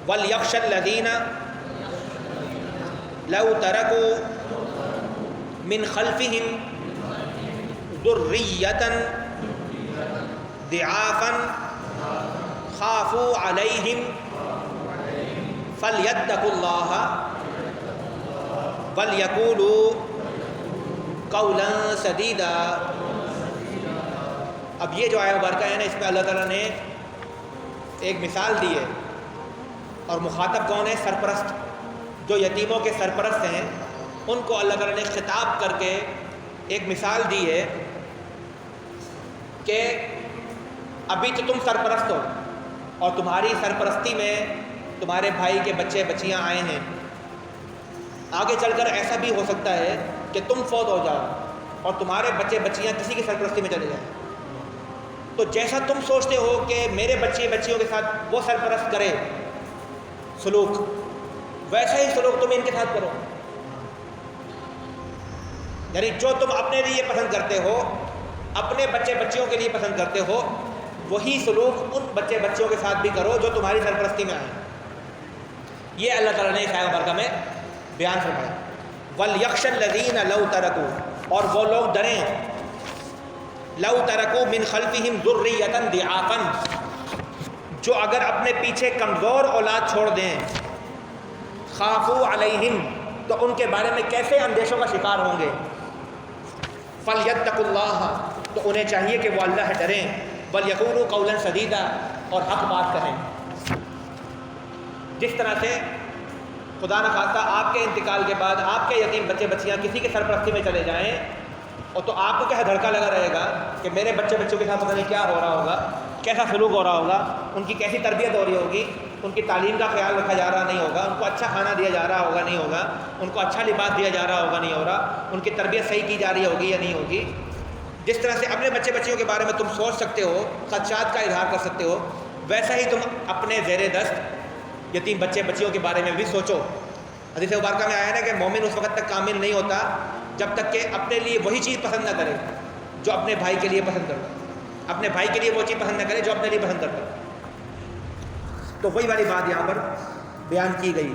وَلْيَخْشَ الَّذِينَ لَوْ تَرَكُوا مِنْ خَلْفِهِمْ ذُرِّيَّةً ضِعَافًا خَافُوا عَلَيْهِمْ فَلْيَتَّقُوا اللَّهَ وَلْيَقُولُوا قَوْلًا سَدِيدًا۔ اب یہ جو آیت مبارکہ ہے نا، اس میں اللہ تعالیٰ نے ایک مثال دی ہے، اور مخاطب کون ہے؟ سرپرست، جو یتیموں کے سرپرست ہیں ان کو اللہ تعالیٰ نے خطاب کر کے ایک مثال دی ہے کہ ابھی تو تم سرپرست ہو اور تمہاری سرپرستی میں تمہارے بھائی کے بچے بچیاں آئے ہیں، آگے چل کر ایسا بھی ہو سکتا ہے کہ تم فوت ہو جاؤ اور تمہارے بچے بچیاں کسی کی سرپرستی میں چلے جائیں، تو جیسا تم سوچتے ہو کہ میرے بچے بچیوں کے ساتھ وہ سرپرست کرے سلوک، ویسا ہی سلوک تم ان کے ساتھ کرو۔ یعنی جو تم اپنے لیے پسند کرتے ہو، اپنے بچے بچیوں کے لیے پسند کرتے ہو، وہی سلوک ان بچے بچیوں کے ساتھ بھی کرو جو تمہاری سرپرستی میں آئیں۔ یہ اللہ تعالیٰ نے اس آیت مبارکہ میں بیان فرمایا۔ وَلْيَخْشَ الَّذِينَ لَوْ تَرَكُوا، اور وہ لوگ ڈریں، لَوْ تَرَكُوا مِنْ خَلْفِهِمْ ذُرِّيَّةً ضِعَافًا، جو اگر اپنے پیچھے کمزور اولاد چھوڑ دیں، خَافُوا عَلَيْهِمْ، تو ان کے بارے میں کیسے اندیشوں کا شکار ہوں گے۔ فَلْيَتَّقُوا اللَّهَ، تو انہیں چاہیے کہ وہ اللہ ڈریں، وَلْيَقُولُوا قَوْلًا سَدِيدًا، اور حق بات کہیں۔ جس طرح سے خدا نخواستہ آپ کے انتقال کے بعد آپ کے یتیم بچے بچیاں کسی کے سرپرستی میں چلے جائیں، اور تو آپ کو کیا دھڑکا لگا رہے گا کہ میرے بچے بچوں کے ساتھ پتہ نہیں کیا ہو رہا ہوگا، کیسا سلوک ہو رہا ہوگا، ان کی کیسی تربیت ہو رہی ہوگی، ان کی تعلیم کا خیال رکھا جا رہا نہیں ہوگا، ان کو اچھا کھانا دیا جا رہا ہوگا نہیں ہوگا، ان کو اچھا لباس دیا جا رہا ہوگا نہیں ہو رہا، ان کی تربیت صحیح کی جا رہی ہوگی یا نہیں ہوگی۔ جس طرح سے اپنے بچے بچیوں کے بارے میں تم سوچ سکتے ہو، خدشات کا اظہار کر سکتے ہو، ویسا ہی تم اپنے زیر دست یتیم بچے بچیوں کے بارے میں بھی سوچو۔ حدیث مبارکہ میں آیا ہے کہ مومن اس وقت تک کامل نہیں ہوتا جب تک کہ اپنے لیے وہی چیز پسند نہ کرے جو اپنے بھائی کے لیے پسند کرتا، اپنے بھائی کے لیے وہ چیز پسند نہ کرے جو اپنے لیے پسند کرتا۔ تو وہی والی بات یہاں پر بیان کی گئی۔